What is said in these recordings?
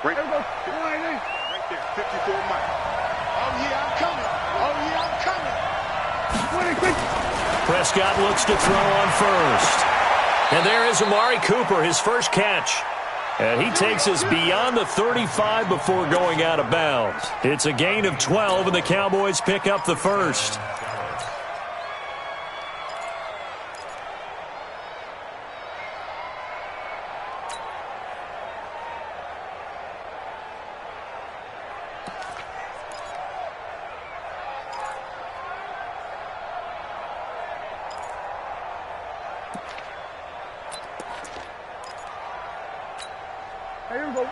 Right there, 54 Mike. Oh, yeah, I'm coming. Oh, yeah, I'm coming. Prescott looks to throw on first. And there is Amari Cooper, his first catch. And he takes us beyond the 35 before going out of bounds. It's a gain of 12, and the Cowboys pick up the first.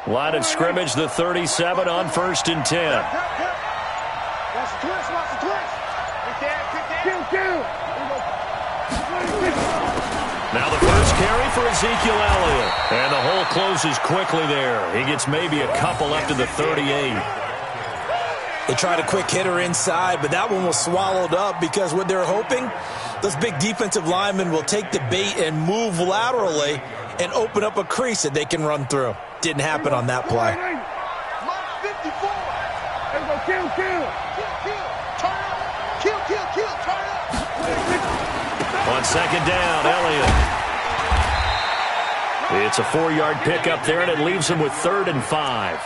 Line of scrimmage, the 37 on 1st and 10. Watch the twist, watch the twist. Now the first carry for Ezekiel Elliott. And the hole closes quickly there. He gets maybe a couple up to the 38. They tried a quick hitter inside, but that one was swallowed up because what they're hoping, those big defensive linemen will take the bait and move laterally and open up a crease that they can run through. Didn't happen on that play. On second down, Elliott. It's a 4-yard pickup there, and it leaves him with 3rd and 5.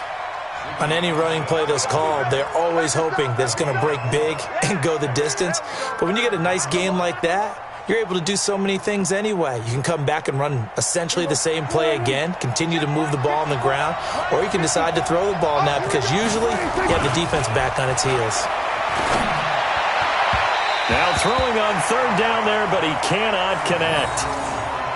On any running play that's called, they're always hoping that it's going to break big and go the distance. But when you get a nice game like that, you're able to do so many things anyway. You can come back and run essentially the same play again, continue to move the ball on the ground, or you can decide to throw the ball now because usually you have the defense back on its heels. Now throwing on 3rd down there, but he cannot connect.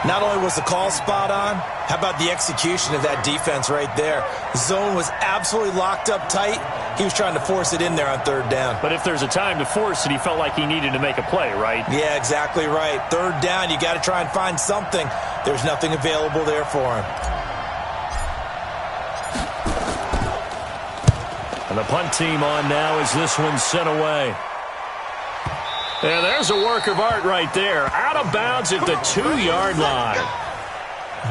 Not only was the call spot on, how about the execution of that defense right there? The zone was absolutely locked up tight. He was trying to force it in there on 3rd down. But if there's a time to force it, he felt like he needed to make a play, right? Yeah, exactly right. 3rd down, you got to try and find something. There's nothing available there for him. And the punt team on now as this one's sent away. And there's a work of art right there. Out of bounds at the 2-yard line.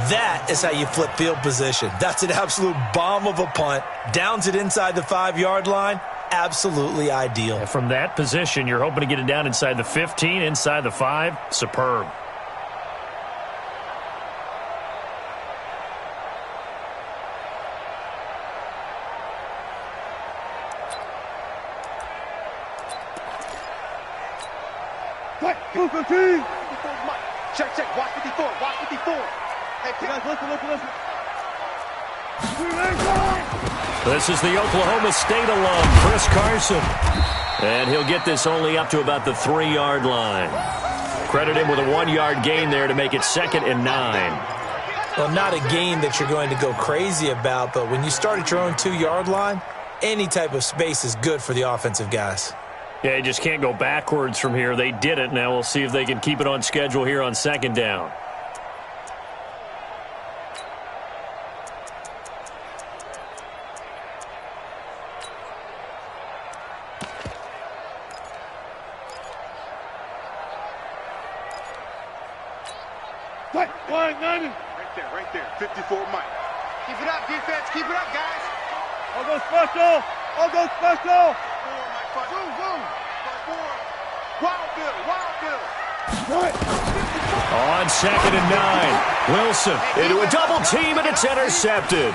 That is how you flip field position. That's an absolute bomb of a punt. Downs it inside the 5-yard line. Absolutely ideal. And from that position, you're hoping to get it down inside the 15, inside the 5. Superb. Check, check. Watch 54. Watch 54. Hey, guys, listen. This is the Oklahoma State alum, Chris Carson. And he'll get this only up to about the 3-yard line. Credit him with a 1-yard gain there to make it 2nd and 9. Well, not a gain that you're going to go crazy about, but when you start at your own 2-yard line, any type of space is good for the offensive guys. Yeah, you just can't go backwards from here. They did it. Now we'll see if they can keep it on schedule here on 2nd down. Right there. 54 Mike. Keep it up, defense. Keep it up, guys. I'll go special. Boom. Wild Bill. On 2nd and 9. Wilson into a double team, and it's intercepted.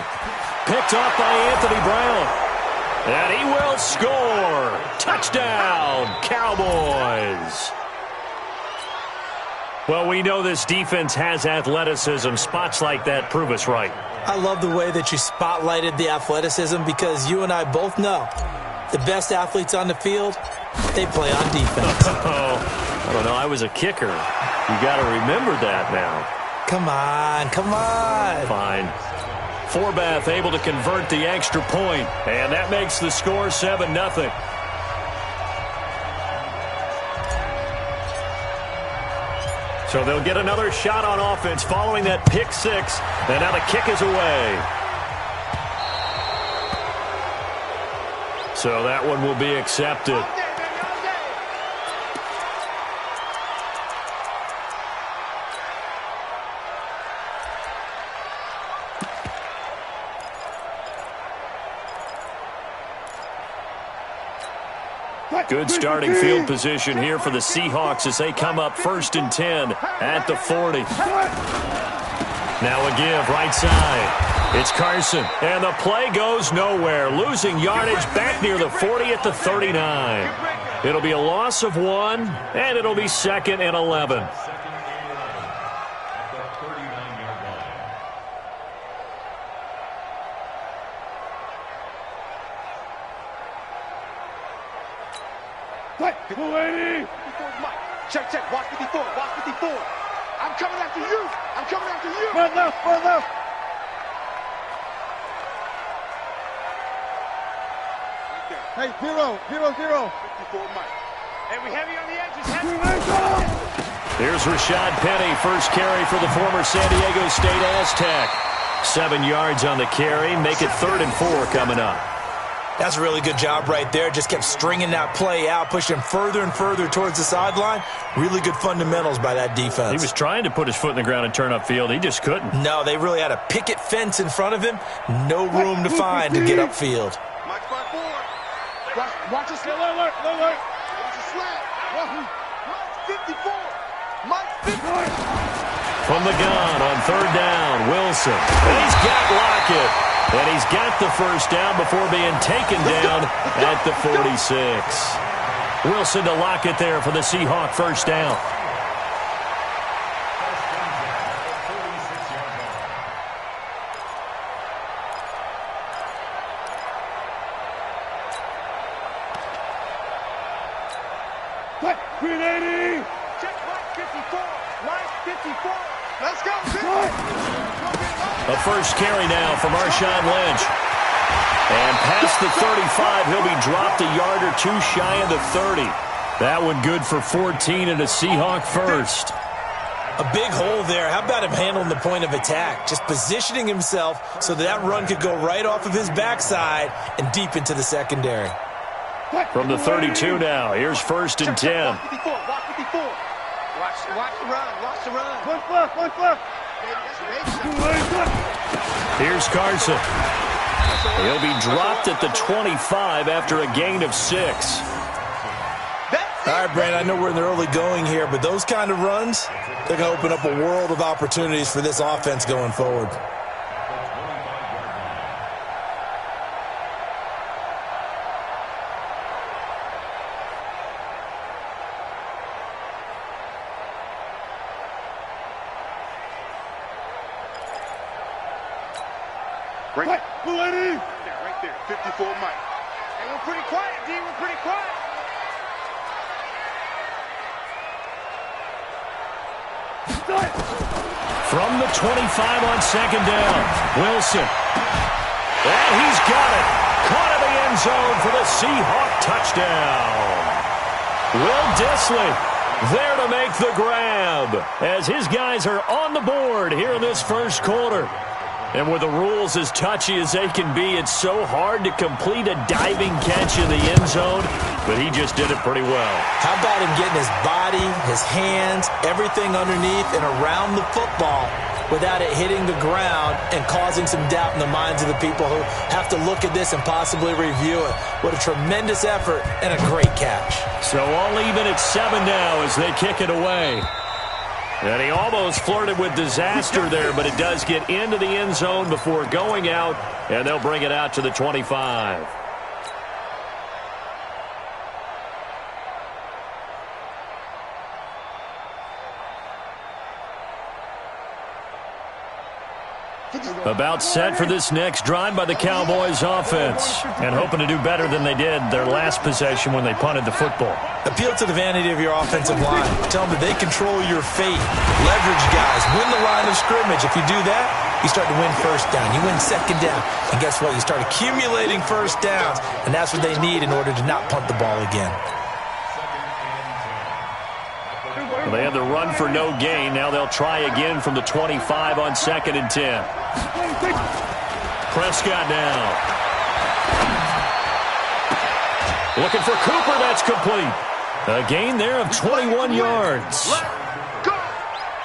Picked off by Anthony Brown. And he will score. Touchdown, Cowboys. Well, we know this defense has athleticism. Spots like that prove us right. I love the way that you spotlighted the athleticism because you and I both know the best athletes on the field, they play on defense. I don't know. I was a kicker. You got to remember that now. Come on. Fine. Forbath able to convert the extra point, and that makes the score 7-0. So they'll get another shot on offense following that pick 6, and now the kick is away. So that one will be accepted. Good starting field position here for the Seahawks as they come up 1st and 10 at the 40. Now a give right side. It's Carson, and the play goes nowhere. Losing yardage back near the 40 at the 39. It'll be a loss of 1, and it'll be 2nd and 11. Check, check. Watch 54. Watch 54. I'm coming after you. I'm coming after you. Run left, run left. Hey, 0, 0, 0. 54, Mike. Hey, we heavy on the edges. Here's Rashad Penny, first carry for the former San Diego State Aztec. 7 yards on the carry. Make it 3rd and 4 coming up. That's a really good job right there. Just kept stringing that play out, pushing him further and further towards the sideline. Really good fundamentals by that defense. He was trying to put his foot in the ground and turn upfield. He just couldn't. No, they really had a picket fence in front of him. No room to find to get upfield. Mike's by 4. Watch us. Alert. Watch a slant. Mike's 54. Mike's 54. From the gun on 3rd down, Wilson. And he's got Lockett. And he's got the first down before being taken down at the 46. Wilson to Lockett there for the Seahawk first down. Green 80. Check Mike 54. Mike 54. Let's go. A first carry now from Marshawn Lynch. And past the 35, he'll be dropped a yard or 2 shy of the 30. That one good for 14 and a Seahawk first. A big hole there. How about him handling the point of attack? Just positioning himself so that run could go right off of his backside and deep into the secondary. From the 32 now, here's 1st and 10. Watch 54. Watch 54. Watch the run. Watch the run. One left. Here's Carson. He'll be dropped at the 25 after a gain of 6. All right, Brandon, I know we're in the early going here, but those kind of runs, they're going to open up a world of opportunities for this offense going forward. Right there, 54 Mike. And we're pretty quiet, D. We're pretty quiet. From the 25 on 2nd down, Wilson. And he's got it. Caught in the end zone for the Seahawk touchdown. Will Dissly there to make the grab as his guys are on the board here in this first quarter. And with the rules as touchy as they can be, it's so hard to complete a diving catch in the end zone, but he just did it pretty well. How about him getting his body, his hands, everything underneath and around the football without it hitting the ground and causing some doubt in the minds of the people who have to look at this and possibly review it. What a tremendous effort and a great catch. So all even at 7 now as they kick it away. And he almost flirted with disaster there, but it does get into the end zone before going out, and they'll bring it out to the 25. About set for this next drive by the Cowboys offense, and hoping to do better than they did their last possession when they punted the football. Appeal to the vanity of your offensive line. Tell them that they control your fate. Leverage guys. Win the line of scrimmage. If you do that, you start to win first down. You win 2nd down. And guess what? You start accumulating first downs, and that's what they need in order to not punt the ball again. Well, they had the run for no gain. Now they'll try again from the 25 on 2nd and 10. Prescott now. Looking for Cooper. That's complete. A gain there of 21 yards.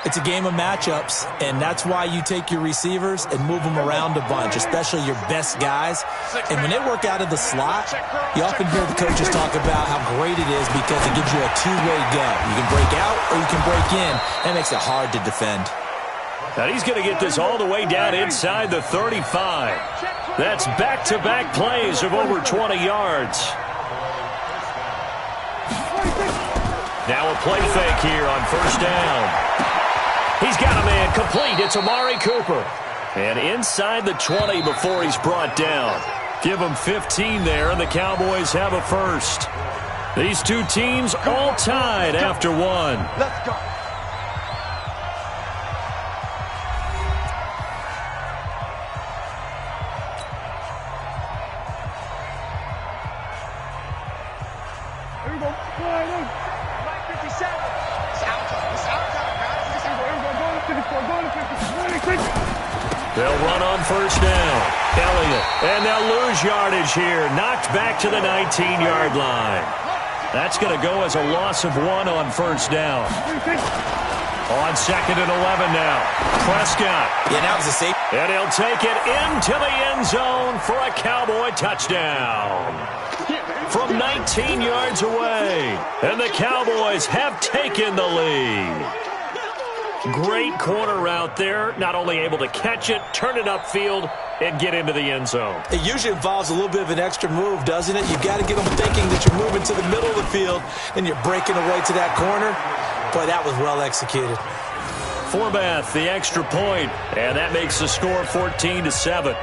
It's a game of matchups, and that's why you take your receivers and move them around a bunch, especially your best guys. And when they work out of the slot, you often hear the coaches talk about how great it is because it gives you a two-way go. You can break out or you can break in. That makes it hard to defend. Now he's going to get this all the way down inside the 35. That's back-to-back plays of over 20 yards. Now a play fake here on first down. He's got a man complete. It's Amari Cooper. And inside the 20 before he's brought down. Give him 15 there, and the Cowboys have a first. These two teams all tied after one. Let's go. Here we go. Mike 57. It's out time. It's out time, guys. They'll run on first down. Elliott. And they'll lose yardage here. Knocked back to the 19-yard line. That's going to go as a loss of 1 on first down. On second and 11 now. Prescott. Yeah, now it's a safe. And he'll take it into the end zone for a Cowboy touchdown. From 19 yards away. And the Cowboys have taken the lead. Great corner route there. Not only able to catch it, turn it upfield, and get into the end zone. It usually involves a little bit of an extra move, doesn't it? You've got to get them thinking that you're moving to the middle of the field and you're breaking away to that corner. Boy, that was well executed. Forbath, the extra point, and that makes the score 14-7.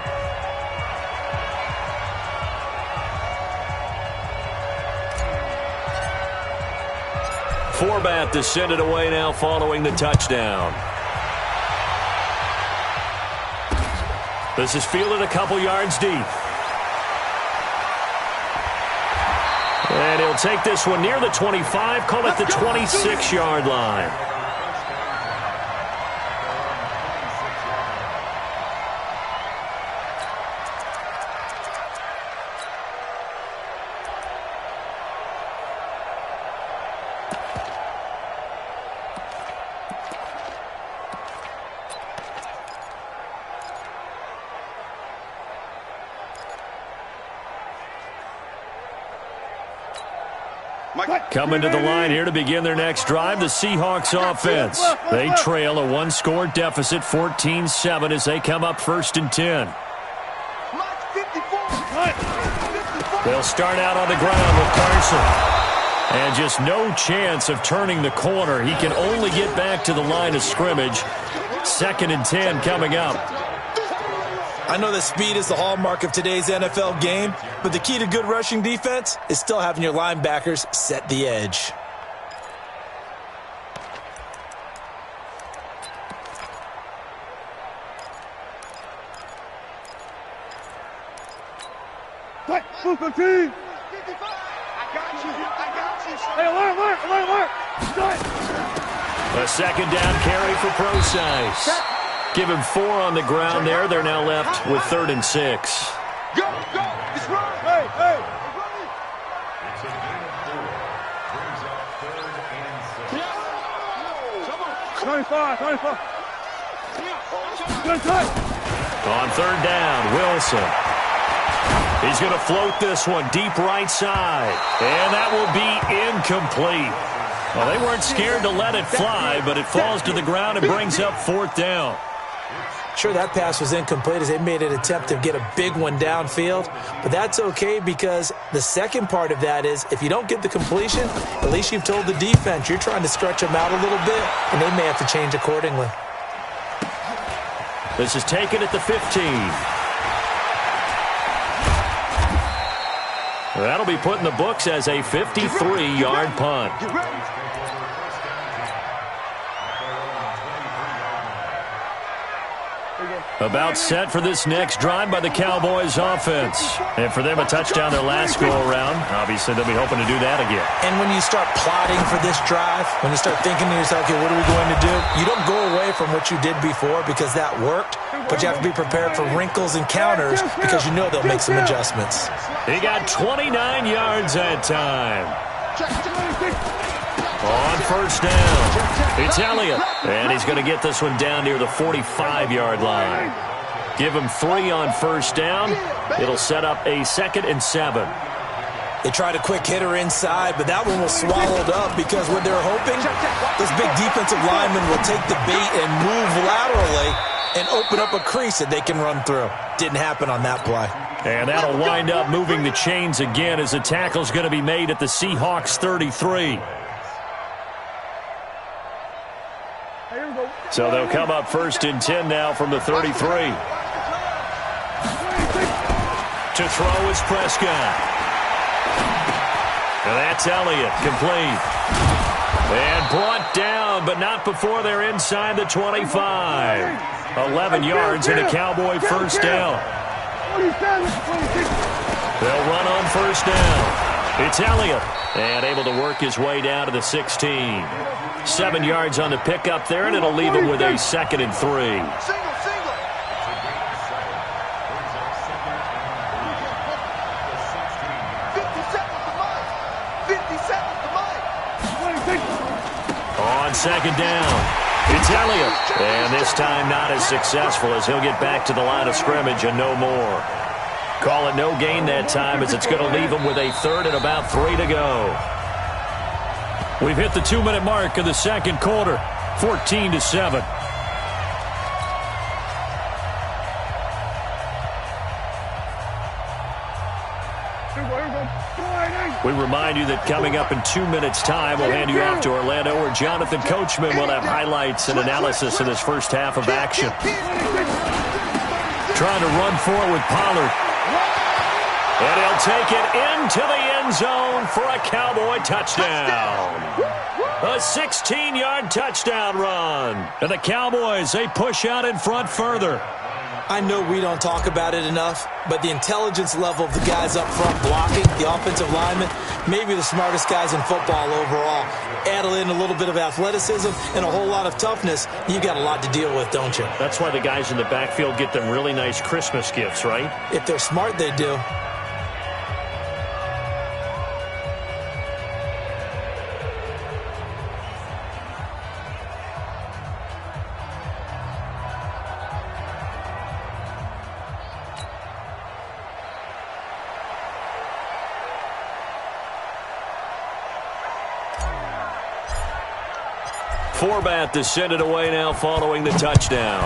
Forbath to send it away now following the touchdown. This is fielded a couple yards deep. And he'll take this one near the 25, call it the 26-yard line. Coming to the line here to begin their next drive, the Seahawks offense. They trail a one-score deficit, 14-7, as they come up first and 10. They'll start out on the ground with Carson. And just no chance of turning the corner. He can only get back to the line of scrimmage. Second and 10 coming up. I know that speed is the hallmark of today's NFL game, but the key to good rushing defense is still having your linebackers set the edge. What? Super team. Hey, alert. A second down carry for Procise. Give him 4 on the ground there. They're now left with 3rd and 6. Go. It's run. Hey. 25. Good touch. On 3rd down, Wilson. He's going to float this one deep right side. And that will be incomplete. Well, they weren't scared to let it fly, but it falls to the ground and brings up 4th down. Sure, that pass was incomplete as they made an attempt to get a big one downfield, but that's okay because the second part of that is if you don't get the completion, at least you've told the defense you're trying to stretch them out a little bit, and they may have to change accordingly. This is taken at the 15. That'll be put in the books as a 53-yard punt. About set for this next drive by the Cowboys offense. And for them, a touchdown their last go-around. Obviously, they'll be hoping to do that again. And when you start plotting for this drive, when you start thinking to yourself, okay, what are we going to do? You don't go away from what you did before because that worked, but you have to be prepared for wrinkles and counters because you know they'll make some adjustments. He got 29 yards that time. On first down, it's Elliott. And he's going to get this one down near the 45-yard line. Give him 3 on first down. It'll set up a 2nd and 7. They tried a quick hitter inside, but that one was swallowed up because when they're hoping, those big defensive linemen will take the bait and move laterally and open up a crease that they can run through. Didn't happen on that play. And that'll wind up moving the chains again as the tackle's going to be made at the Seahawks 33. So they'll come up 1st and 10 now from the 33. To throw is Prescott. And that's Elliott, complete. And brought down, but not before they're inside the 25. 11 yards and a Cowboy first down. They'll run on first down. It's Elliott, and able to work his way down to the 16. 7 yards on the pickup there, and it'll leave him with a 2nd and 3. On 2nd down, it's Elliott. And this time not as successful as he'll get back to the line of scrimmage and no more. Call it no gain that time as it's going to leave him with a 3rd and about 3 to go. We've hit the 2-minute mark of the 2nd quarter, 14-7. We remind you that coming up in 2 minutes' time, we'll hand you off to Orlando, where Jonathan Coachman will have highlights and analysis of this first half of action. Trying to run forward with Pollard. And he'll take it into the end zone for a Cowboy touchdown. A 16-yard touchdown run. And the Cowboys, they push out in front further. I know we don't talk about it enough, but the intelligence level of the guys up front blocking, the offensive linemen, maybe the smartest guys in football overall. Add in a little bit of athleticism and a whole lot of toughness, you've got a lot to deal with, don't you? That's why the guys in the backfield get them really nice Christmas gifts, right? If they're smart, they do. Forbat to send it away now following the touchdown.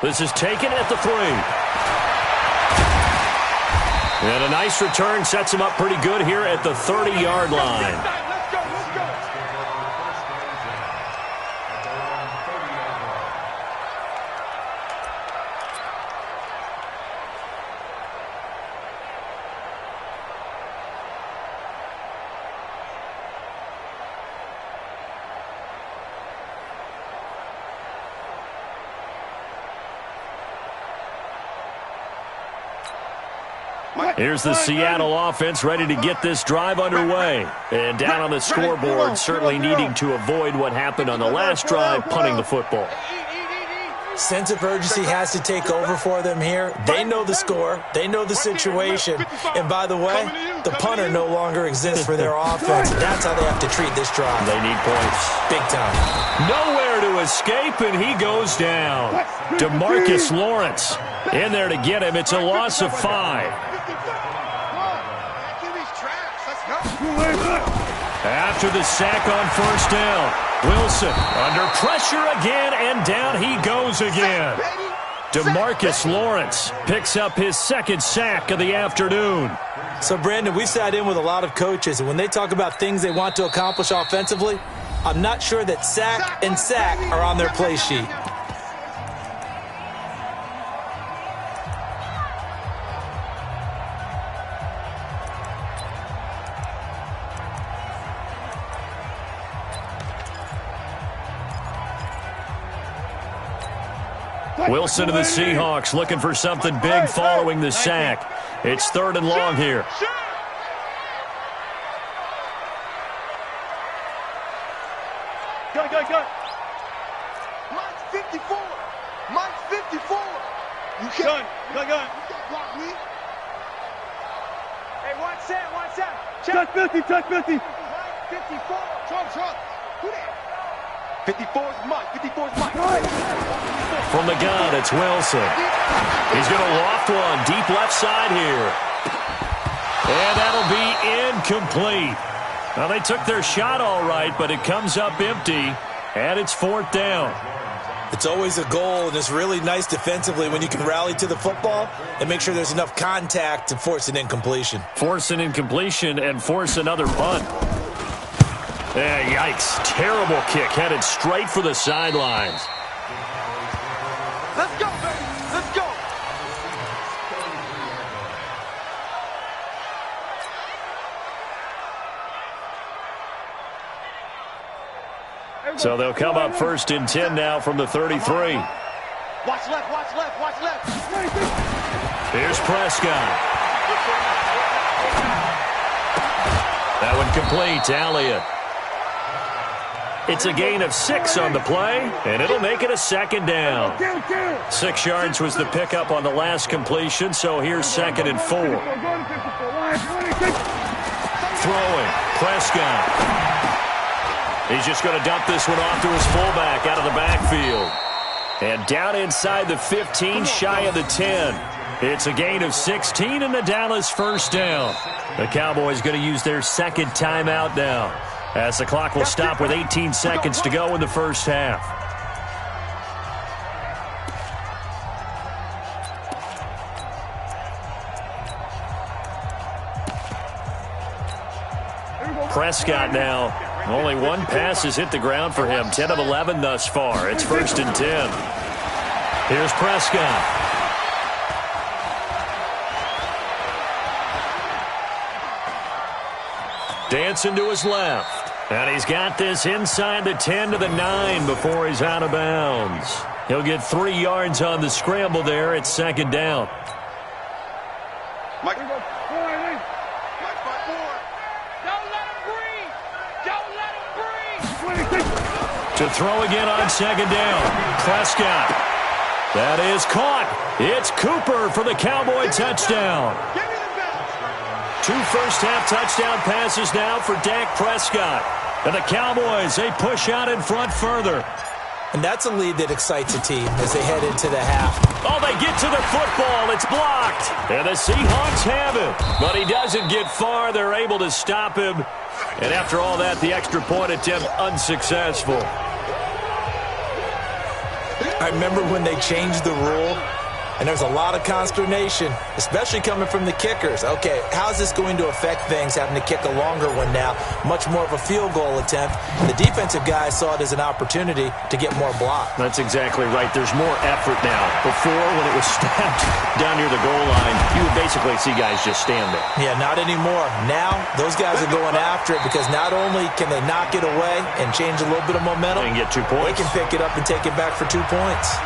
This is taken at the 3. And a nice return sets him up pretty good here at the 30-yard line. Here's the Seattle offense ready to get this drive underway. And down on the scoreboard, certainly needing to avoid what happened on the last drive, punting the football. Sense of urgency has to take over for them here. They know the score. They know the situation. And by the way, the punter no longer exists for their offense. That's how they have to treat this drive. They need points. Big time. Nowhere to escape, and he goes down. DeMarcus Lawrence in there to get him. It's a loss of 5. After the sack on first down, Wilson under pressure again, and down he goes again. DeMarcus Lawrence picks up his 2nd sack of the afternoon. So, Brandon, we sat in with a lot of coaches, and when they talk about things they want to accomplish offensively, I'm not sure that sack and sack are on their play sheet. Wilson to the Seahawks looking for something big following the sack. It's 3rd and long here. Go. Mike's 54. Mike's 54. You can't. Gun. You can't block me. Hey, one set. Check 50, check 50. 54. Trump. Who that? 54 is Mike, 54 is Mike. From the gun, it's Wilson. He's going to loft one deep left side here. And that'll be incomplete. Now, they took their shot all right, but it comes up empty, and it's 4th down. It's always a goal, and it's really nice defensively when you can rally to the football and make sure there's enough contact to force an incompletion. Force an incompletion and force another punt. Yikes. Terrible kick headed straight for the sidelines. Let's go, baby. Let's go. So they'll come up 1st and 10 now from the 33. Watch left, watch left, watch left. Here's Prescott. That one complete to Elliott. It's a gain of 6 on the play, and it'll make it a 2nd down. 6 yards was the pickup on the last completion, so here's 2nd and 4. Throwing, Prescott. He's just going to dump this one off to his fullback out of the backfield. And down inside the 15, shy of the 10. It's a gain of 16 and the Dallas 1st down. The Cowboys going to use their 2nd timeout now, as the clock will stop with 18 seconds to go in the 1st half. Prescott now. Only one pass has hit the ground for him. 10 of 11 thus far. It's 1st and 10. Here's Prescott. Dancing to his left. And he's got this inside the 10 to the 9 before he's out of bounds. He'll get 3 yards on the scramble there. It's 2nd down. Mike. To throw again on 2nd down. Prescott. That is caught. It's Cooper for the Cowboy touchdown. 2 first-half touchdown passes now for Dak Prescott. And the Cowboys, they push out in front further. And that's a lead that excites a team as they head into the half. Oh, they get to the football. It's blocked. And the Seahawks have it. But he doesn't get far. They're able to stop him. And after all that, the extra point attempt unsuccessful. I remember when they changed the rule, and there's a lot of consternation, especially coming from the kickers. Okay, how's this going to affect things, having to kick a longer one now, much more of a field goal attempt? And the defensive guys saw it as an opportunity to get more block. That's exactly right. There's more effort now. Before, when it was stacked down near the goal line, you would basically see guys just stand there. Yeah, not anymore. Now, those guys are going after it because not only can they knock it away and change a little bit of momentum, and get 2 points. They can pick it up and take it back for 2 points.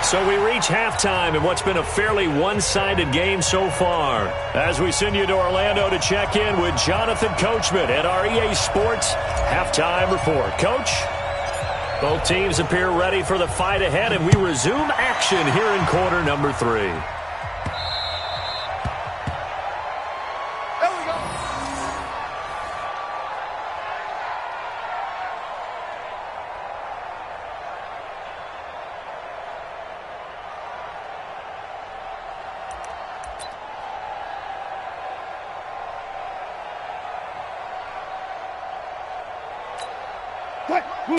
So we reach halftime in what's been a fairly one-sided game so far. As we send you to Orlando to check in with Jonathan Coachman at our EA Sports Halftime Report. Coach, both teams appear ready for the fight ahead, and we resume action here in quarter number 3.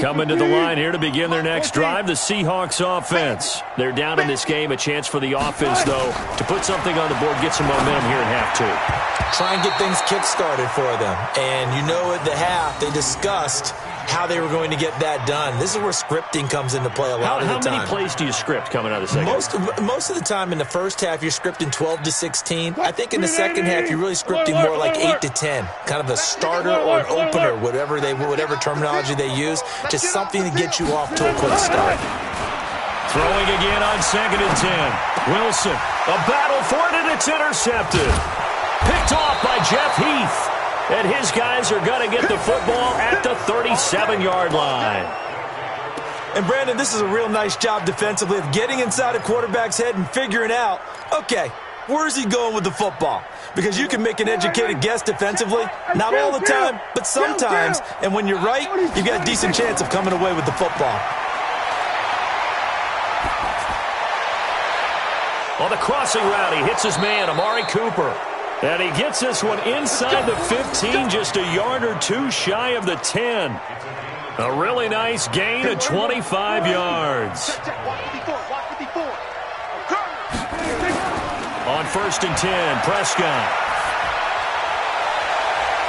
Coming to the line here to begin their next drive, the Seahawks offense. They're down in this game. A chance for the offense, though, to put something on the board, get some momentum here in half 2. Try and get things kick-started for them. And you know at the half, they discussed how they were going to get that done. This is where scripting comes into play a lot of the time. How many plays do you script coming out of the second? Most of the time in the first half, you're scripting 12 to 16. I think in the second half, you're really scripting more like 8 to 10. Kind of a starter or an opener, whatever terminology they use. Just something to get you off to a quick start. Throwing again on 2nd and 10. Wilson, a battle for it, and it's intercepted. Picked off by Jeff Heath. And his guys are going to get the football at the 37-yard line. And, Brandon, this is a real nice job defensively of getting inside a quarterback's head and figuring out, okay, Where is he going with the football? Because you can make an educated guess defensively. Not all the time, but sometimes. And when you're right, you've got a decent chance of coming away with the football. On the crossing route, he hits his man, Amari Cooper. And he gets this one inside the 15, just a yard or two shy of the 10. A really nice gain of 25 yards. On 1st and 10, Prescott.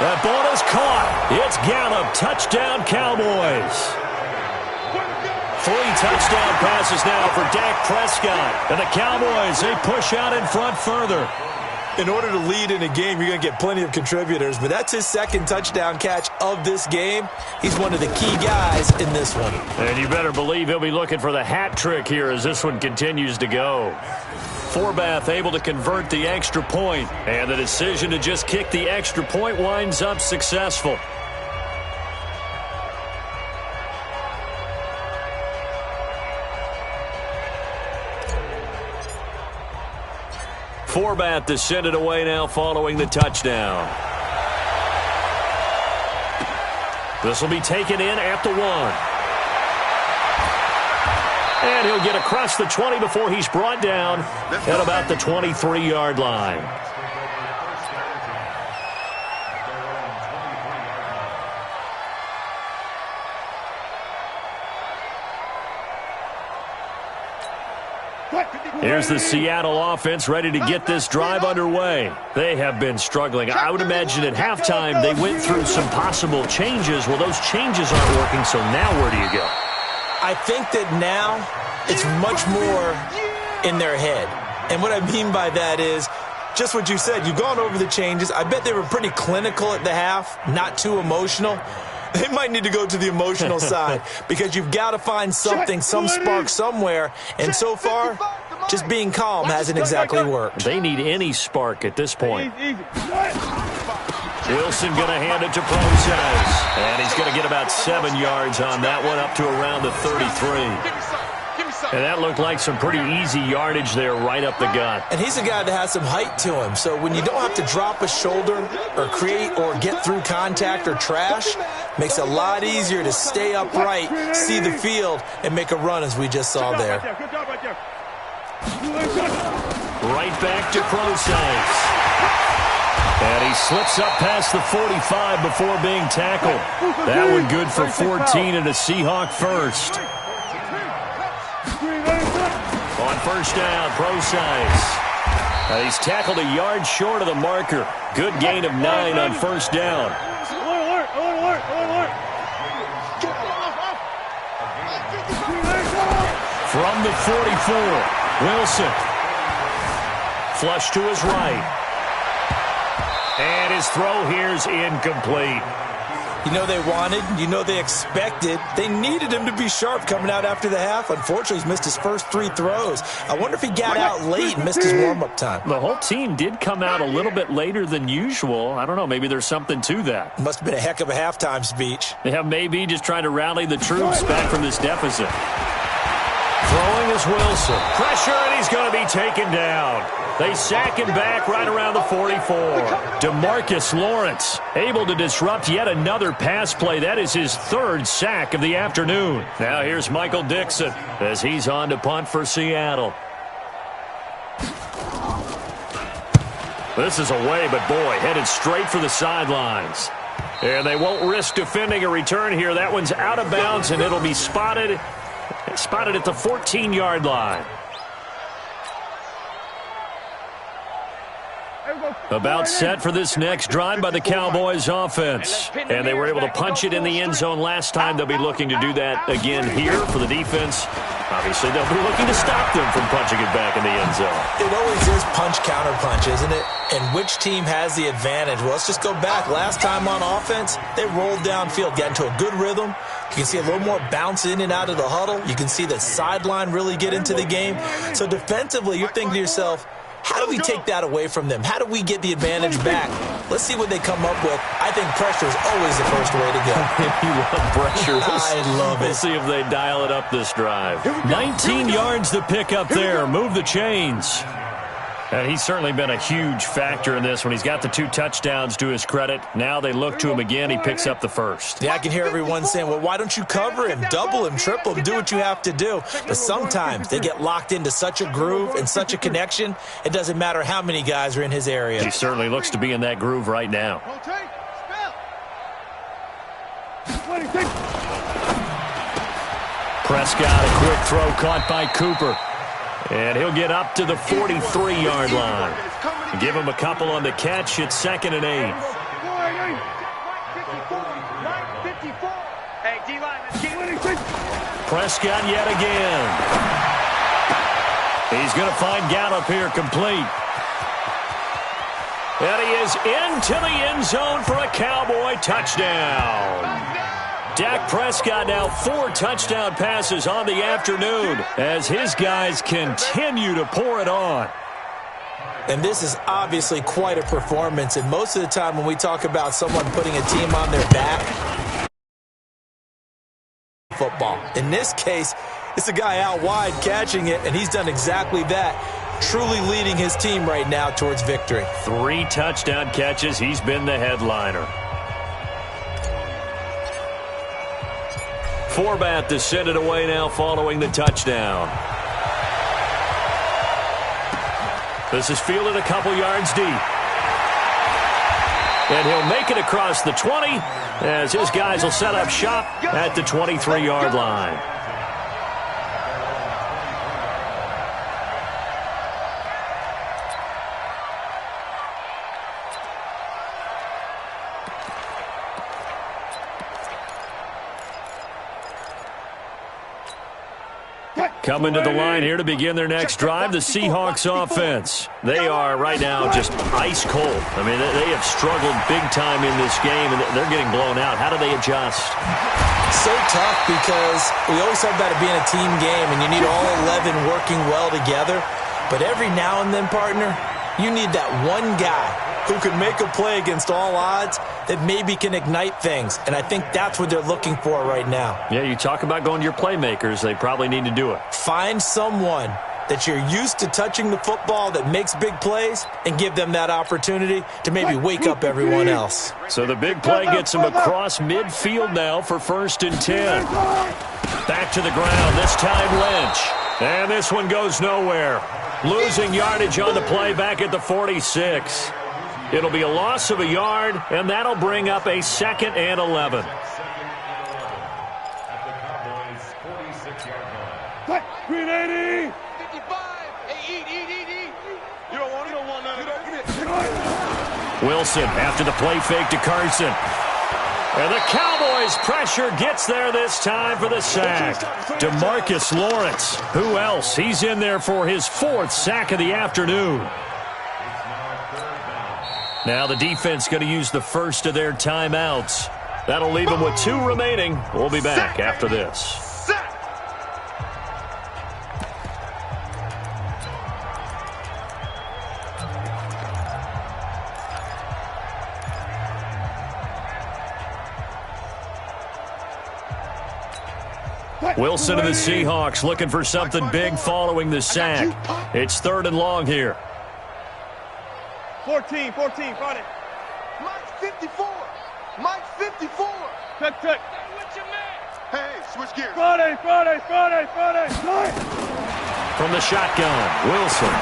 That ball is caught. It's Gallup. Touchdown, Cowboys. 3 touchdown passes now for Dak Prescott. And the Cowboys, they push out in front further. In order to lead in a game, you're going to get plenty of contributors, but that's his 2nd touchdown catch of this game. He's one of the key guys in this one. And you better believe he'll be looking for the hat trick here as this one continues to go. Forbath able to convert the extra point, and the decision to just kick the extra point winds up successful. Forbath to send it away now following the touchdown. This will be taken in at the 1. And he'll get across the 20 before he's brought down at about the 23-yard line. Here's the Seattle offense ready to get this drive underway. They have been struggling. I would imagine at halftime they went through some possible changes. Well, those changes aren't working, so now where do you go? I think that now it's much more in their head. And what I mean by that is just what you said. You've gone over the changes. I bet they were pretty clinical at the half, not too emotional. They might need to go to the emotional side because you've got to find something, some spark somewhere. And so far, just being calm hasn't exactly worked. They need any spark at this point. Wilson going to hand it to Process. And he's going to get about 7 yards on that one, up to around the 33. And that looked like some pretty easy yardage there right up the gut. And he's a guy that has some height to him. So when you don't have to drop a shoulder or create or get through contact or trash, makes it a lot easier to stay upright, see the field, and make a run as we just saw there. Right back to Process. And he slips up past the 45 before being tackled. That one good for 14 and a Seahawk first. On 1st down, Process. He's tackled a yard short of the marker. Good gain of 9 on 1st down. From the 44, Wilson. Flush to his right. And his throw here's incomplete. You know they wanted, you know they expected. They needed him to be sharp coming out after the half. Unfortunately, he's missed his first 3 throws. I wonder if he got out late and missed his warm-up time. The whole team did come out a little bit later than usual. I don't know, maybe there's something to that. Must have been a heck of a halftime speech. Yeah, maybe just trying to rally the troops back from this deficit. Throwing is Wilson. Pressure, and he's going to be taken down. They sack him back right around the 44. DeMarcus Lawrence able to disrupt yet another pass play. That is his 3rd sack of the afternoon. Now here's Michael Dixon as he's on to punt for Seattle. This is away, but boy, headed straight for the sidelines. And they won't risk defending a return here. That one's out of bounds, and it'll be spotted at the 14-yard line. About set for this next drive by the Cowboys offense. And they were able to punch it in the end zone last time. They'll be looking to do that again here for the defense. Obviously, they'll be looking to stop them from punching it back in the end zone. It always is punch-counter-punch, isn't it? And which team has the advantage? Well, let's just go back. Last time on offense, they rolled downfield, got into a good rhythm. You can see a little more bounce in and out of the huddle. You can see the sideline really get into the game. So defensively, you're thinking to yourself, how do we take that away from them? How do we get the advantage back? Let's see what they come up with. I think pressure is always the first way to go. You love pressure. I love it. We'll see if they dial it up this drive. 19 yards to pick up there. Move the chains. And he's certainly been a huge factor in this when he's got the 2 touchdowns to his credit. Now they look to him again. He picks up the first. Yeah, I can hear everyone saying, well, why don't you cover him, double him, triple him, do what you have to do. But sometimes they get locked into such a groove and such a connection, it doesn't matter how many guys are in his area. He certainly looks to be in that groove right now. Prescott, a quick throw caught by Cooper. And he'll get up to the 43-yard line. Give him a couple on the catch. It's 2nd and 8. Prescott yet again. He's going to find Gallup here complete. And he is into the end zone for a Cowboy touchdown. Dak Prescott now 4 touchdown passes on the afternoon as his guys continue to pour it on. And this is obviously quite a performance. And most of the time when we talk about someone putting a team on their back, football. In this case, it's a guy out wide catching it, and he's done exactly that, truly leading his team right now towards victory. 3 touchdown catches. He's been the headliner. Forbat to send it away now following the touchdown. This is fielded a couple yards deep. And he'll make it across the 20 as his guys will set up shop at the 23-yard line. Coming to the line here to begin their next drive, the Seahawks offense. They are right now just ice cold. I mean, they have struggled big time in this game, and they're getting blown out. How do they adjust? So tough because we always talk about it being a team game, and you need all 11 working well together. But every now and then, partner, you need that one guy who can make a play against all odds that maybe can ignite things. And I think that's what they're looking for right now. Yeah, you talk about going to your playmakers. They probably need to do it. Find someone that you're used to touching the football that makes big plays and give them that opportunity to maybe wake up everyone else. So the big play gets him across midfield now for 1st and 10. Back to the ground, this time Lynch. And this one goes nowhere. Losing yardage on the play back at the 46. It'll be a loss of a yard, and that'll bring up a 2nd and 11. Green 80. 55. Hey, eat. You don't want none of that. Wilson after the play fake to Carson. And the Cowboys' pressure gets there this time for the sack. DeMarcus Lawrence. Who else? He's in there for his 4th sack of the afternoon. Now the defense going to use the first of their timeouts. That'll leave them with 2 remaining. We'll be back after this. Wilson and the Seahawks looking for something big following the sack. It's 3rd and long here. 14, Friday. Mike 54. Mike 54. Check. Hey, switch gears. Friday. From the shotgun, Wilson.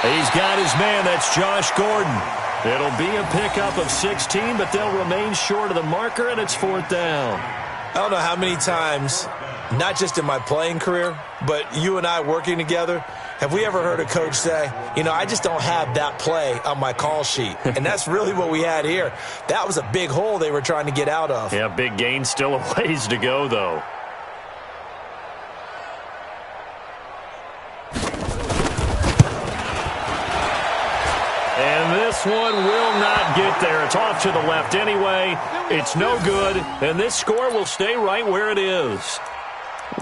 He's got his man. That's Josh Gordon. It'll be a pickup of 16, but they'll remain short of the marker, and it's 4th down. I don't know how many times, not just in my playing career, but you and I working together, have we ever heard a coach say, I just don't have that play on my call sheet. And that's really what we had here. That was a big hole they were trying to get out of. Yeah, big gain, still a ways to go, though. And this one will not get there. It's off to the left anyway. It's no good, and this score will stay right where it is.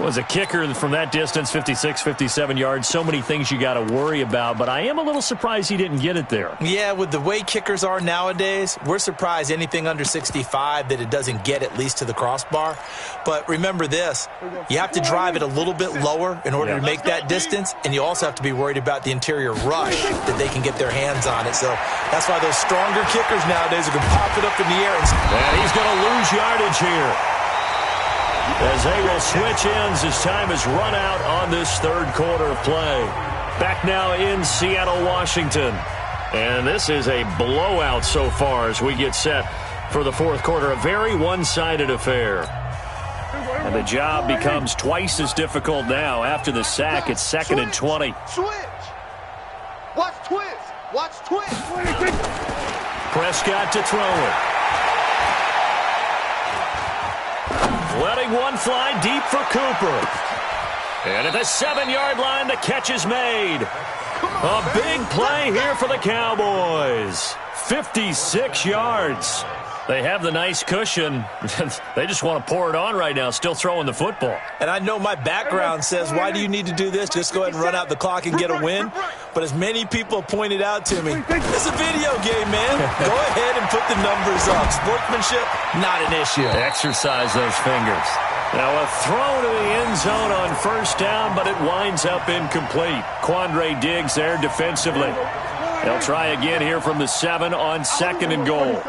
Was a kicker from that distance, 56, 57 yards. So many things you got to worry about, but I am a little surprised he didn't get it there. Yeah, with the way kickers are nowadays, we're surprised anything under 65 that it doesn't get at least to the crossbar. But remember this, you have to drive it a little bit lower in order to make that distance, and you also have to be worried about the interior rush that they can get their hands on it. So that's why those stronger kickers nowadays are going to pop it up in the air. And he's going to lose yardage here, as they will switch ends as time has run out on this third quarter of play. Back now in Seattle, Washington. And this is a blowout so far as we get set for the fourth quarter. A very one-sided affair. And the job becomes twice as difficult now after the sack. It's 2nd and 20. Switch. Watch twist. Watch twist. Prescott to throw it. Letting one fly deep for Cooper. And at the 7-yard line, the catch is made. A big play here for the Cowboys. 56 yards. They have the nice cushion. They just want to pour it on right now, still throwing the football. And I know my background says, why do you need to do this? Just go ahead and run out the clock and get a win. But as many people pointed out to me, it's a video game, man. Go ahead and put the numbers up. Sportsmanship, not an issue. Exercise those fingers. Now a throw to the end zone on first down, but it winds up incomplete. Quandre Diggs there defensively. They'll try again here from the 7 on 2nd and goal.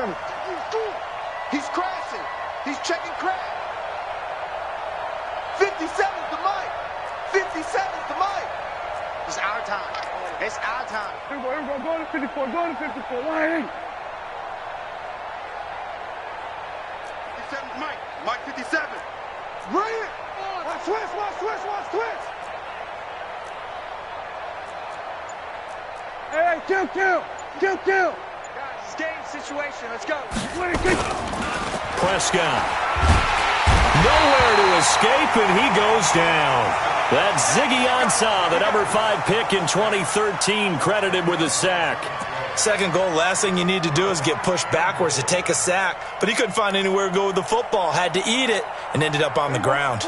He's crashing. He's checking crash. 57's the mic. 57's the mic. It's our time. It's our time. Go to 54. Go to 54. Why? 57's Mike. Mike 57. Bring it. Watch twist. Watch twist. Watch twist. Hey, kill. Guys, it's game situation. Let's go. Prescott. Nowhere to escape, and he goes down. That's Ziggy Ansah, the number 5 pick in 2013, credited with a sack. Second goal, last thing you need to do is get pushed backwards to take a sack. But he couldn't find anywhere to go with the football, had to eat it, and ended up on the ground.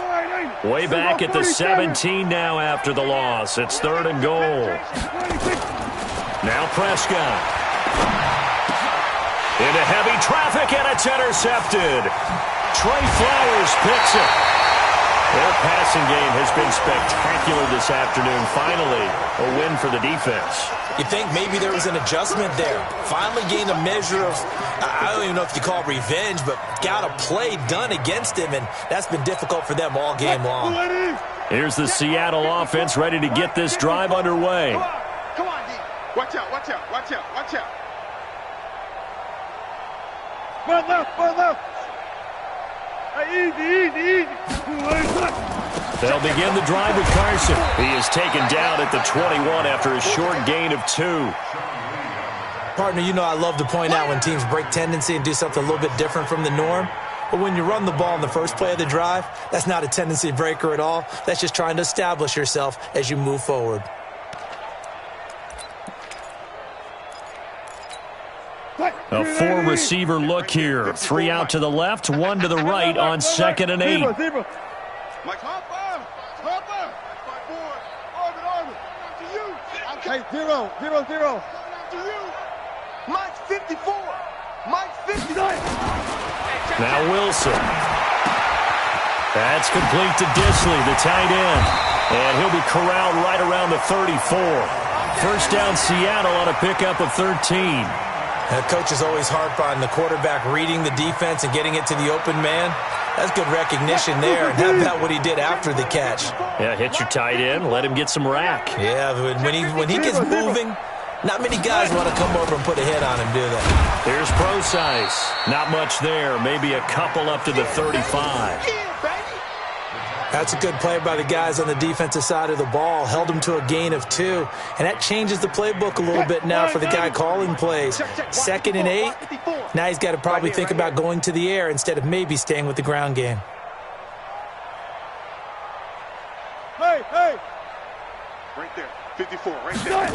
Way back at the 17 now after the loss. It's 3rd and goal. Now Prescott. Into heavy traffic, and it's intercepted. Trey Flowers picks it. Their passing game has been spectacular this afternoon. Finally, a win for the defense. You think maybe there was an adjustment there. Finally gained a measure of, I don't even know if you call it revenge, but got a play done against him, and that's been difficult for them all game long. Here's the Seattle offense ready to get this drive underway. Come on, D. Watch out. Run left. Easy. They'll begin the drive with Carson. He is taken down at the 21 after a short gain of 2. Partner, you know I love to point out when teams break tendency and do something a little bit different from the norm. But when you run the ball in the first play of the drive, that's not a tendency breaker at all. That's just trying to establish yourself as you move forward. A 4-receiver look here. 3 out to the left, 1 to the right on 2nd and 8. Mike, hop on. Hey, 0. To you. Mike's 54. Mike's 59. Now Wilson. That's complete to Disley, the tight end. And he'll be corralled right around the 34. First down Seattle on a pickup of 13. Coach is always harp on the quarterback reading the defense and getting it to the open man. That's good recognition there. And how about what he did after the catch? Yeah, hit your tight end, let him get some rack. Yeah, when he gets moving, not many guys want to come over and put a hit on him, do they? Here's Procise. Not much there. Maybe a couple up to the 35. That's a good play by the guys on the defensive side of the ball. Held him to a gain of 2. And that changes the playbook a little bit now for the guy calling plays. 2nd and 8. Now he's got to probably think about going to the air instead of maybe staying with the ground game. Hey. Right there. 54, right there.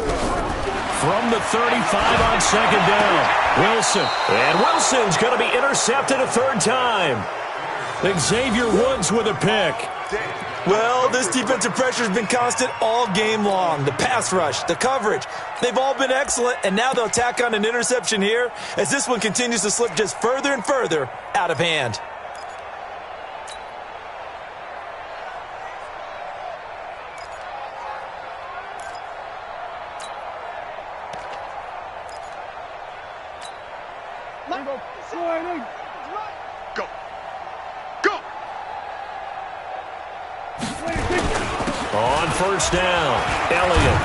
From the 35 on 2nd down. Wilson. And Wilson's going to be intercepted a 3rd time. Xavier Woods with a pick. Well, this defensive pressure has been constant all game long. The pass rush, the coverage, they've all been excellent, and now they'll tack on an interception here as this one continues to slip just further and further out of hand. Go. Go. On first down, Elliott.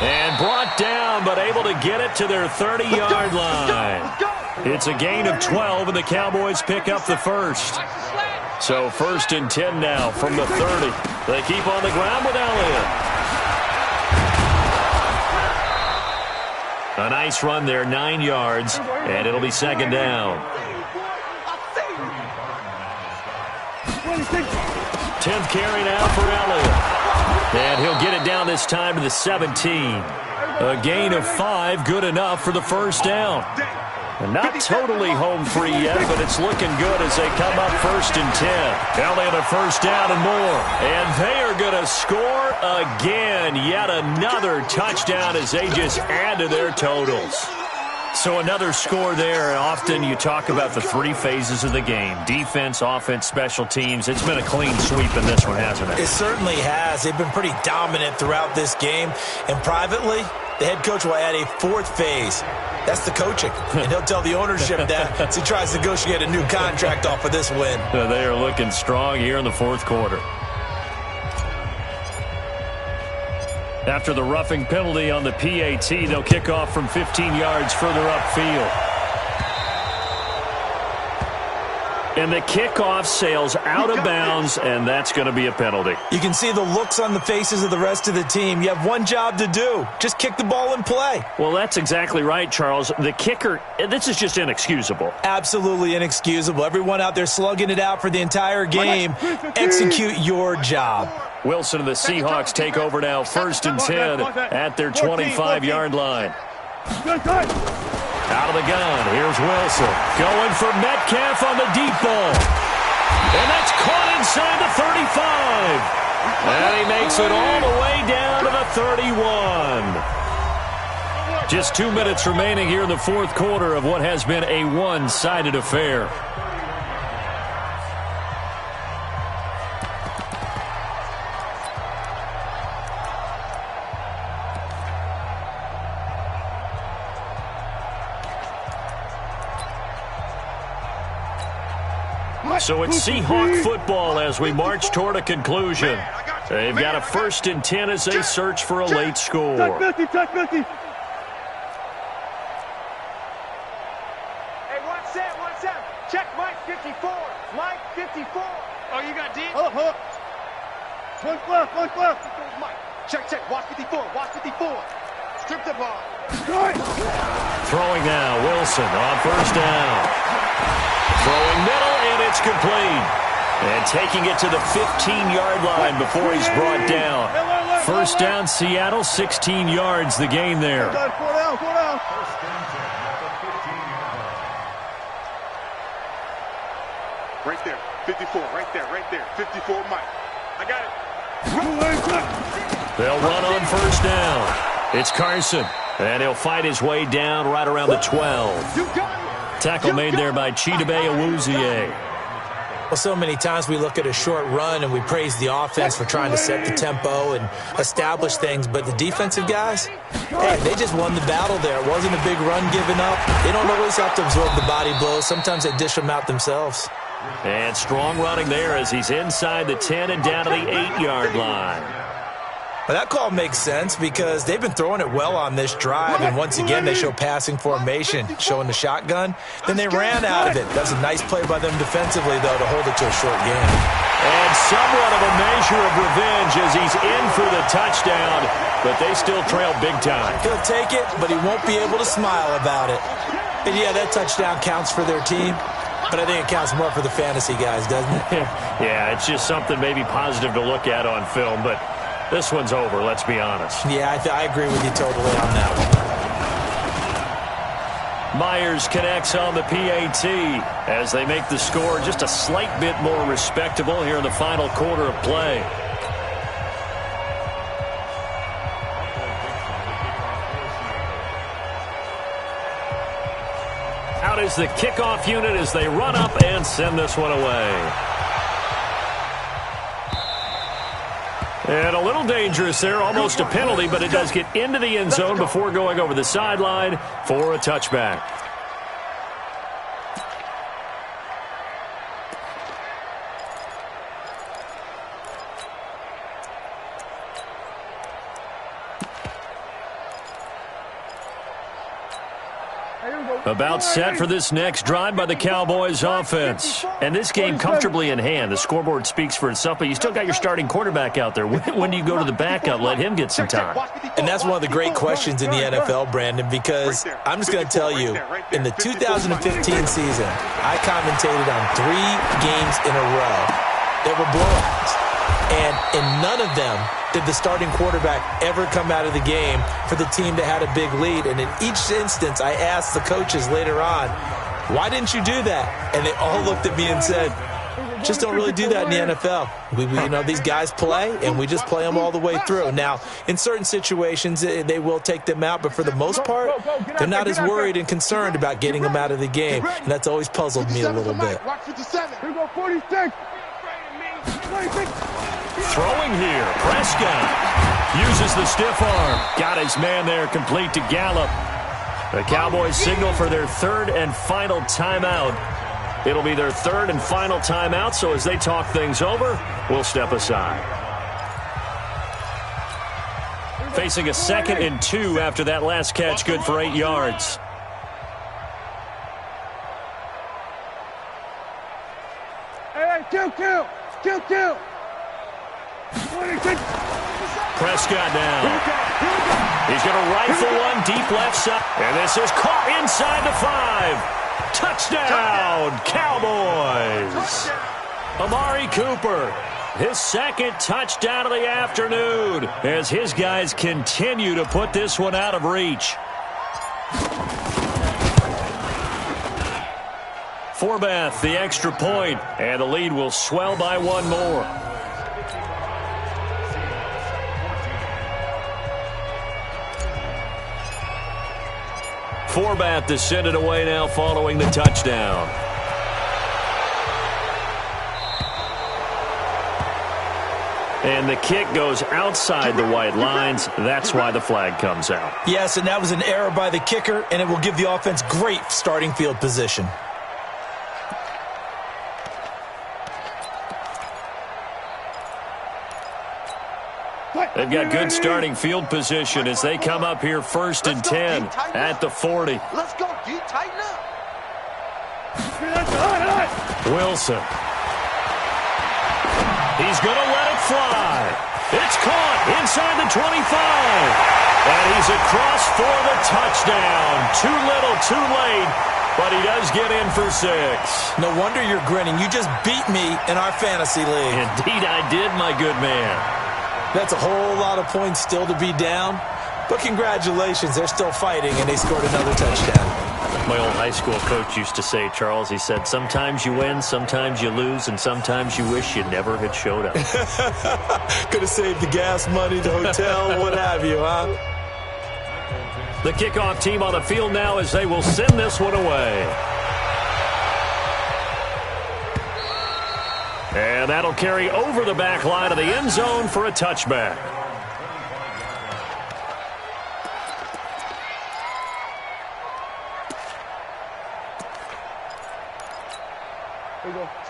And brought down, but able to get it to their 30-yard line. It's a gain of 12, and the Cowboys pick up the first. So 1st and 10 now from the 30. They keep on the ground with Elliott. A nice run there, 9 yards, and it'll be 2nd down. 10th carry now for Elliott. And he'll get it down this time to the 17. A gain of 5, good enough for the 1st down. And not totally home free yet, but it's looking good as they come up 1st and 10. Elliott a 1st down and more. And they are going to score again. Yet another touchdown as they just add to their totals. So another score there. Often you talk about the 3 phases of the game. Defense, offense, special teams. It's been a clean sweep in this one, hasn't it? It certainly has. They've been pretty dominant throughout this game. And privately, the head coach will add a 4th phase. That's the coaching. And he'll tell the ownership that as he tries to negotiate a new contract off of this win. They are looking strong here in the 4th quarter. After the roughing penalty on the PAT, they'll kick off from 15 yards further upfield. And the kickoff sails out of bounds, and that's going to be a penalty. You can see the looks on the faces of the rest of the team. You have one job to do. Just kick the ball and play. Well, that's exactly right, Charles. The kicker, this is just inexcusable. Absolutely inexcusable. Everyone out there slugging it out for the entire game. Execute your job. Wilson and the Seahawks take over now, 1st and 10 at their 25-yard line. Out of the gun, here's Wilson. Going for Metcalf on the deep ball. And that's caught inside the 35. And he makes it all the way down to the 31. Just 2 minutes remaining here in the 4th quarter of what has been a one-sided affair. So it's Seahawk football as we march toward a conclusion. They've got a 1st and 10 as they search for a late score. Hey, watch that. Check Mike 54. Mike 54. Oh, you got D? Hold up. One left. Mike. Check. Watch 54. Strip the ball. Throwing now, Wilson on 1st down. Throwing middle, and it's complete. And taking it to the 15-yard line before he's brought down. 1st down, Seattle, 16 yards, the gain there. 4 down. Right there, 54, right there. 54, Mike. I got it. They'll run on 1st down. It's Carson, and he'll fight his way down right around the 12. You got it. Tackle made there by Chidobe Awuzie. Well, so many times we look at a short run and we praise the offense for trying to set the tempo and establish things, but the defensive guys, hey, they just won the battle there. It wasn't a big run given up. They don't always have to absorb the body blows. Sometimes they dish them out themselves. And strong running there as he's inside the 10 and down to the 8-yard line. Well, that call makes sense because they've been throwing it well on this drive, and once again they show passing formation, showing the shotgun. Then they ran out of it. That's a nice play by them defensively, though, to hold it to a short game. And somewhat of a measure of revenge as he's in for the touchdown, but they still trail big time. He'll take it, but he won't be able to smile about it. And, yeah, that touchdown counts for their team, but I think it counts more for the fantasy guys, doesn't it? Yeah, it's just something maybe positive to look at on film, but this one's over, let's be honest. Yeah, I agree with you totally on that one. Myers connects on the PAT as they make the score just a slight bit more respectable here in the final quarter of play. Out is the kickoff unit as they run up and send this one away. And a little dangerous there, almost a penalty, but it does get into the end zone before going over the sideline for a touchback. About set for this next drive by the Cowboys offense. And this game comfortably in hand. The scoreboard speaks for itself, but you still got your starting quarterback out there. When do you go to the backup, let him get some time? And that's one of the great questions in the NFL, Brandon, because I'm just going to tell you, in the 2015 season, I commentated on 3 games in a row that were blowouts. And in none of them did the starting quarterback ever come out of the game for the team that had a big lead. And in each instance, I asked the coaches later on, why didn't you do that? And they all looked at me and said, just don't really do that in the NFL. You know, these guys play, and we just play them all the way through. Now, in certain situations, they will take them out, but for the most part, they're not as worried and concerned about getting them out of the game. And that's always puzzled me a little bit. Throwing here, Prescott uses the stiff arm. Got his man there, complete to Gallup. The Cowboys signal for their 3rd and final timeout. It'll be their 3rd and final timeout, so as they talk things over, we'll step aside. Facing a 2nd and 2 after that last catch, good for 8 yards. Kill. Prescott now. He's going to rifle one deep left side. And this is caught inside the 5. Touchdown, Cowboys. Amari Cooper, his 2nd touchdown of the afternoon as his guys continue to put this one out of reach. Forbath, the extra point, and the lead will swell by 1 more. Forbath to send it away now following the touchdown. And the kick goes outside the white lines. That's why the flag comes out. Yes, and that was an error by the kicker, and it will give the offense great starting field position. They've got good starting field position as they come up here 1st and 10 at the 40. Let's go, D. Tighten up. Wilson. He's going to let it fly. It's caught inside the 25. And he's across for the touchdown. Too little, too late. But he does get in for 6. No wonder you're grinning. You just beat me in our fantasy league. Indeed I did, my good man. That's a whole lot of points still to be down. But congratulations, they're still fighting, and they scored another touchdown. My old high school coach used to say, Charles, he said, sometimes you win, sometimes you lose, and sometimes you wish you never had showed up. Could have saved the gas money, the hotel, what have you, huh? The kickoff team on the field now as they will send this one away. And that'll carry over the back line of the end zone for a touchback.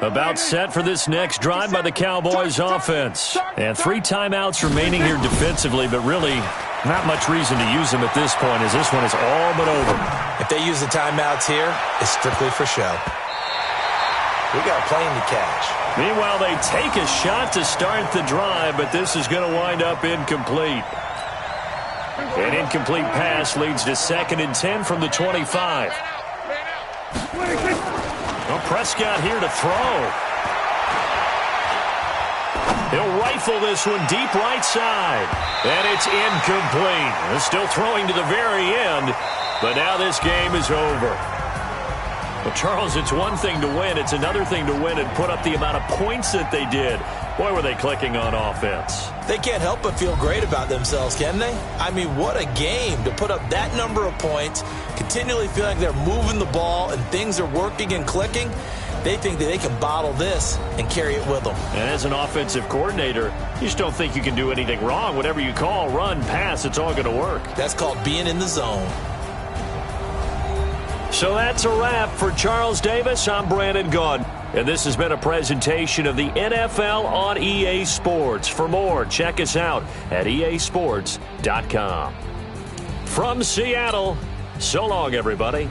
About set for this next drive by the Cowboys offense. And 3 timeouts remaining here defensively, but really not much reason to use them at this point as this one is all but over. If they use the timeouts here, it's strictly for show. We got a plane to catch. Meanwhile, they take a shot to start the drive, but this is going to wind up incomplete. An incomplete pass leads to 2nd and 10 from the 25. Well, Prescott here to throw. He'll rifle this one deep right side. And it's incomplete. They're still throwing to the very end. But now this game is over. Well, Charles, it's one thing to win. It's another thing to win and put up the amount of points that they did. Boy, were they clicking on offense. They can't help but feel great about themselves, can they? I mean, what a game to put up that number of points, continually feel like they're moving the ball and things are working and clicking. They think that they can bottle this and carry it with them. And as an offensive coordinator, you just don't think you can do anything wrong. Whatever you call, run, pass, it's all going to work. That's called being in the zone. So that's a wrap for Charles Davis. I'm Brandon Gaudin. And this has been a presentation of the NFL on EA Sports. For more, check us out at easports.com. From Seattle, so long, everybody.